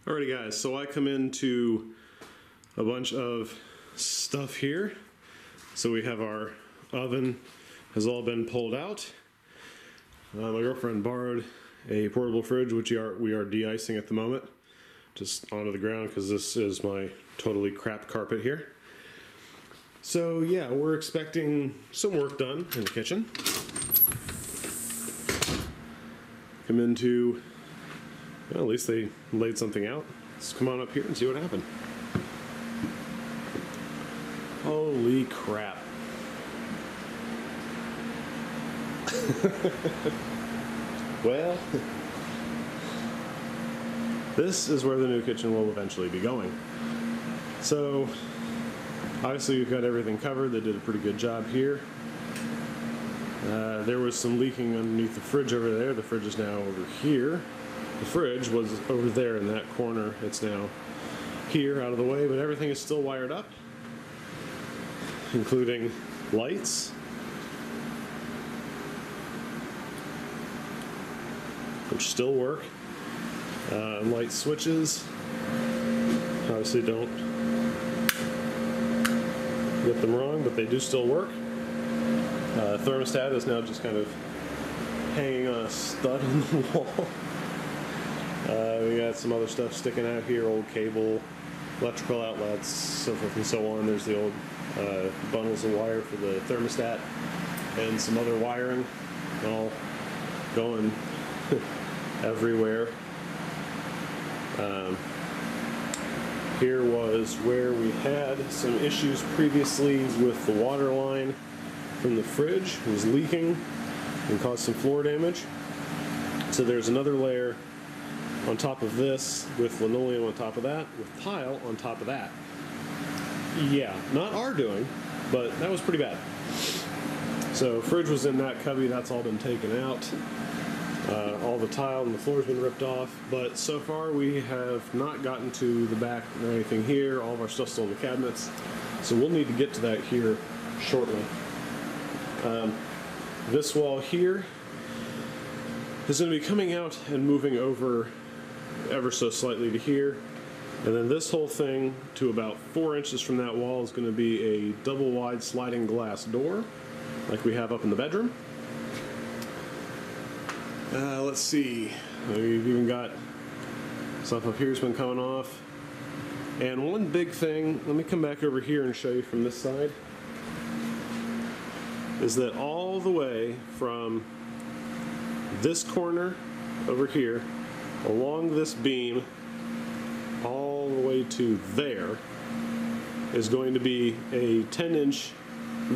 Alrighty guys, so I come into a bunch of stuff here. So we have our oven has all been pulled out. My girlfriend borrowed a portable fridge, which we are de-icing at the moment, just onto the ground because this is my totally crap carpet here. So yeah, we're expecting some work done in the kitchen. Come into, well, at least they laid something out. Let's come on up here and see what happened. Holy crap. Well, this is where the new kitchen will eventually be going. So, obviously we've got everything covered. They did a pretty good job here. There was some leaking underneath the fridge over there. The fridge is now over here. The fridge was over there in that corner. It's now here, out of the way, but everything is still wired up, including lights. Which still work. Light switches. Obviously don't get them wrong, but they do still work. Thermostat is now just kind of hanging on a stud in the wall. We got some other stuff sticking out here, old cable, electrical outlets, so forth and so on. There's the old bundles of wire for the thermostat and some other wiring all going everywhere. Here was where we had some issues previously with the water line from the fridge. It was leaking and caused some floor damage. So there's another layer on top of this with linoleum on top of that, with tile on top of that. Yeah, not our doing, but that was pretty bad. So fridge was in that cubby, that's all been taken out. All the tile and the floor's been ripped off, but so far we have not gotten to the back or anything here. All of our stuff's still in the cabinets, so we'll need to get to that here shortly. This wall here is going to be coming out and moving over ever so slightly to here, and then this whole thing to about 4 inches from that wall is going to be a double wide sliding glass door like we have up in the bedroom. Let's see, we've even got stuff up here's been coming off. And one big thing, let me come back over here and show you from this side, is that all the way from this corner over here, along this beam, all the way to there, is going to be a 10-inch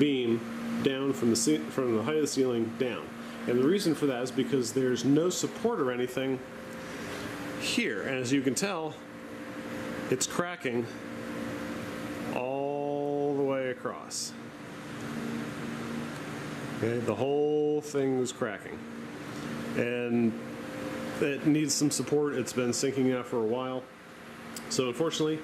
beam down from the height of the ceiling down. And the reason for that is because there's no support or anything here. And as you can tell, it's cracking all the way across. Okay, the whole thing was cracking. And it needs some support. It's been sinking now for a while. So unfortunately,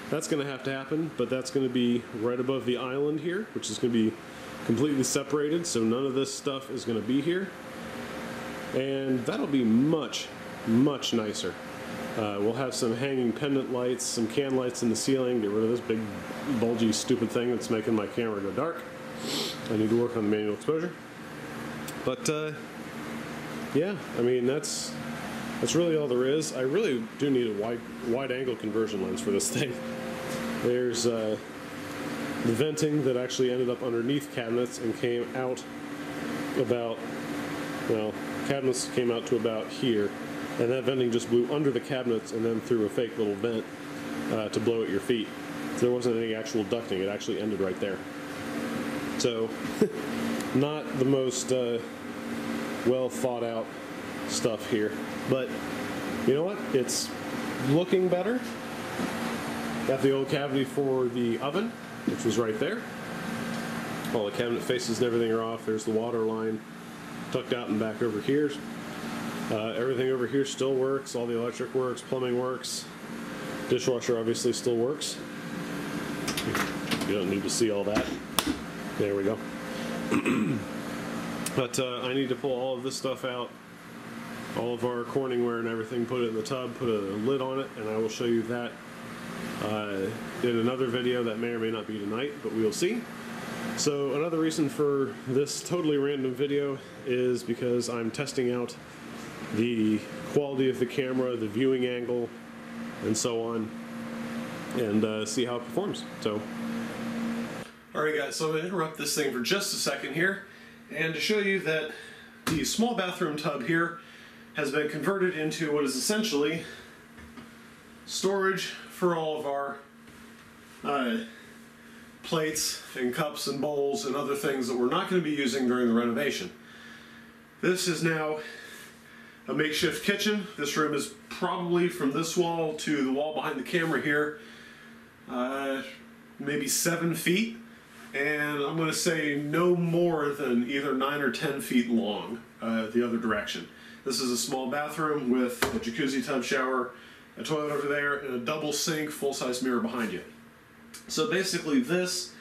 that's going to have to happen, but that's going to be right above the island here, which is going to be completely separated, so none of this stuff is going to be here. And that'll be much, much nicer. We'll have some hanging pendant lights, some can lights in the ceiling, get rid of this big, bulgy, stupid thing that's making my camera go dark. I need to work on the manual exposure. But, yeah, I mean, that's really all there is. I really do need a wide angle conversion lens for this thing. There's the venting that actually ended up underneath cabinets and came out about, well, cabinets came out to about here, and that venting just blew under the cabinets and then through a fake little vent to blow at your feet. There wasn't any actual ducting, it actually ended right there. So, not the most well thought out stuff here, but you know what, it's looking better. Got the old cavity for the oven, which was right there. All the cabinet faces and everything are off. There's the water line tucked out and back over here. Everything over here still works. All the electric works, plumbing works. Dishwasher obviously still works. You don't need to see all that. There we go. But I need to pull all of this stuff out all of our Corningware and everything, put it in the tub, put a lid on it, and I will show you that in another video that may or may not be tonight, but we'll see. So another reason for this totally random video is because I'm testing out the quality of the camera, the viewing angle, and so on, and see how it performs. So, alright guys, so I'm going to interrupt this thing for just a second here, and to show you that the small bathroom tub here has been converted into what is essentially storage for all of our plates and cups and bowls and other things that we're not going to be using during the renovation. This is now a makeshift kitchen. This room is probably from this wall to the wall behind the camera here, maybe 7 feet, and I'm going to say no more than either 9 or 10 feet long the other direction. This is a small bathroom with a jacuzzi tub shower, a toilet over there, and a double sink, full-size mirror behind you. So basically this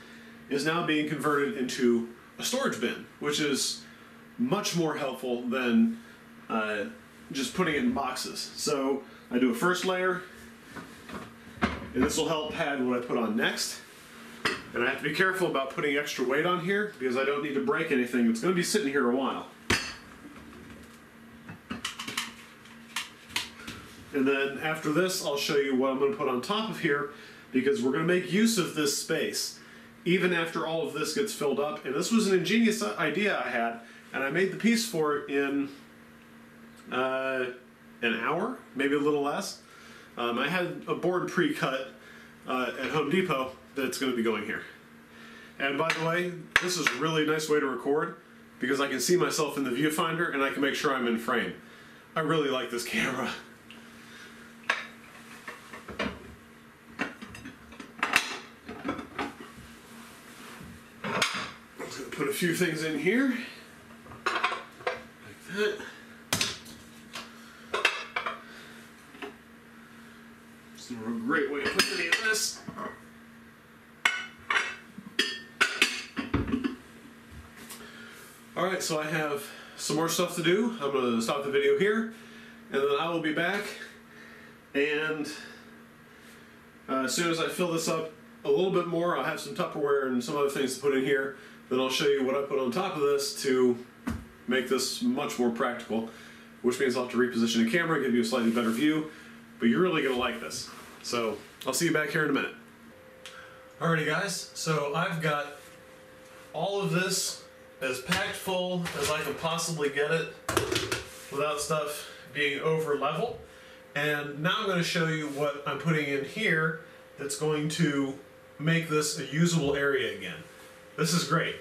is now being converted into a storage bin, which is much more helpful than just putting it in boxes. So I do a first layer, and this will help pad what I put on next. And I have to be careful about putting extra weight on here because I don't need to break anything. It's going to be sitting here a while. And then after this, I'll show you what I'm going to put on top of here, because we're going to make use of this space even after all of this gets filled up. And this was an ingenious idea I had, and I made the piece for it in an hour, maybe a little less. I had a board pre-cut at Home Depot that's going to be going here. And by the way, this is a really nice way to record because I can see myself in the viewfinder and I can make sure I'm in frame. I really like this camera. Put a few things in here, like that. It's not a great way to put any of this. Alright, so I have some more stuff to do. I'm going to stop the video here, and then I will be back, and as soon as I fill this up a little bit more, I'll have some Tupperware and some other things to put in here. Then I'll show you what I put on top of this to make this much more practical, which means I'll have to reposition the camera, give you a slightly better view, but you're really going to like this. So I'll see you back here in a minute. Alrighty guys, so I've got all of this as packed full as I can possibly get it without stuff being over level. And now I'm going to show you what I'm putting in here that's going to make this a usable area again. This is great.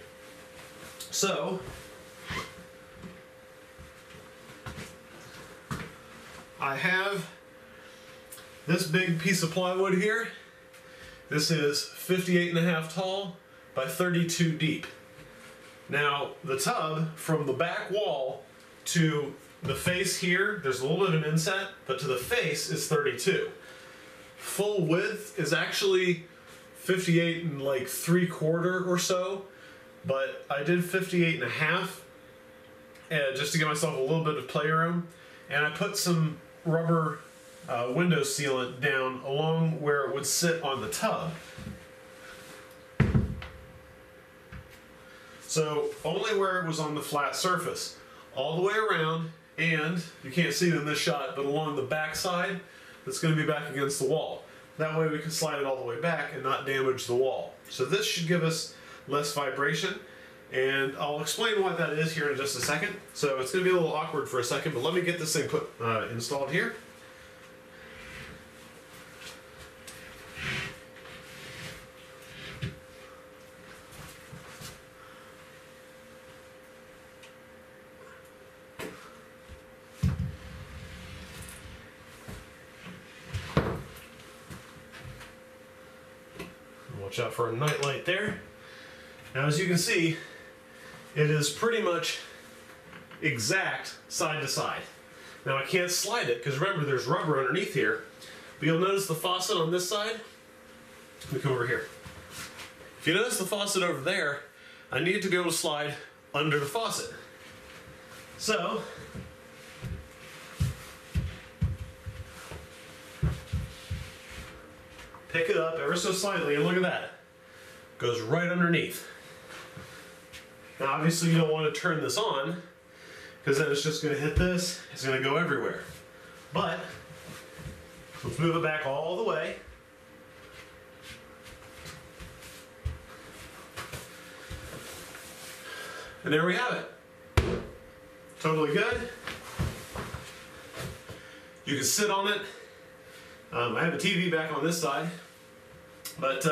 So, I have this big piece of plywood here. This is 58.5 tall by 32 deep. Now, the tub from the back wall to the face here, there's a little bit of an inset, but to the face is 32. Full width is actually 58 and like 3/4 or so, but I did 58.5 just to give myself a little bit of playroom, and I put some rubber window sealant down along where it would sit on the tub. So only where it was on the flat surface, all the way around, and you can't see it in this shot, but along the back side that's going to be back against the wall. That way we can slide it all the way back and not damage the wall. So this should give us less vibration, and I'll explain why that is here in just a second. So it's going to be a little awkward for a second, but let me get this thing put installed here. Watch out for a night light there. Now as you can see, it is pretty much exact side to side. Now I can't slide it because remember there's rubber underneath here, but you'll notice the faucet on this side. Let me come over here. If you notice the faucet over there, I need to be able to slide under the faucet. So pick it up ever so slightly, and look at that. Goes right underneath. Now obviously you don't want to turn this on, because then it's just going to hit this, it's going to go everywhere. But, let's move it back all the way. And there we have it. Totally good. You can sit on it. I have a TV back on this side, but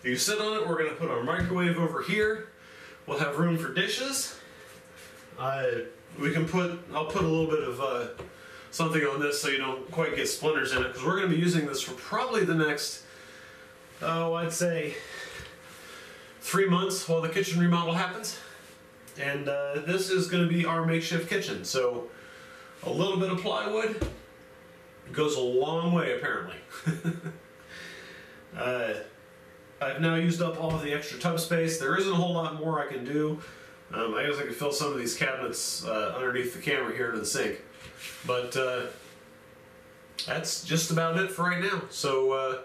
you can sit on it. We're going to put our microwave over here. We'll have room for dishes. I'll put a little bit of something on this so you don't quite get splinters in it, because we're going to be using this for probably the next, I'd say 3 months while the kitchen remodel happens. And this is going to be our makeshift kitchen, so a little bit of plywood goes a long way, apparently. I've now used up all of the extra tub space. There isn't a whole lot more I can do. I guess I could fill some of these cabinets underneath the camera here into the sink. But that's just about it for right now. So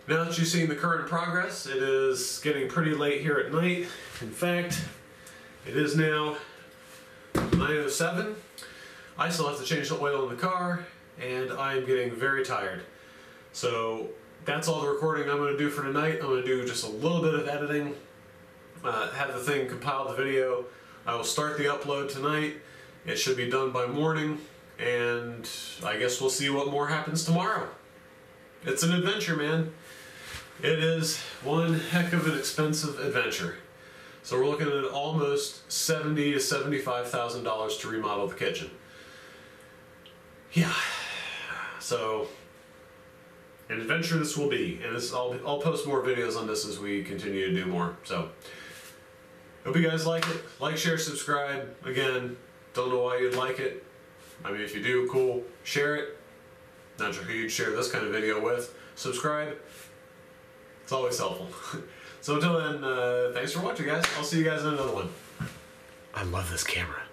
now that you've seen the current progress, it is getting pretty late here at night. In fact, it is now 9:07. I still have to change the oil in the car, and I'm getting very tired. So that's all the recording I'm going to do for tonight. I'm going to do just a little bit of editing, have the thing compile the video. I will start the upload tonight. It should be done by morning, and I guess we'll see what more happens tomorrow. It's an adventure, man. It is one heck of an expensive adventure. So we're looking at almost $70,000 to $75,000 to remodel the kitchen. Yeah. So an adventure this will be, and I'll post more videos on this as we continue to do more. So hope you guys like it. Like, share, subscribe. Again, don't know why you'd like it. I mean, if you do, cool. Share it. Not sure who you'd share this kind of video with. Subscribe. It's always helpful. So until then, thanks for watching, guys. I'll see you guys in another one. I love this camera.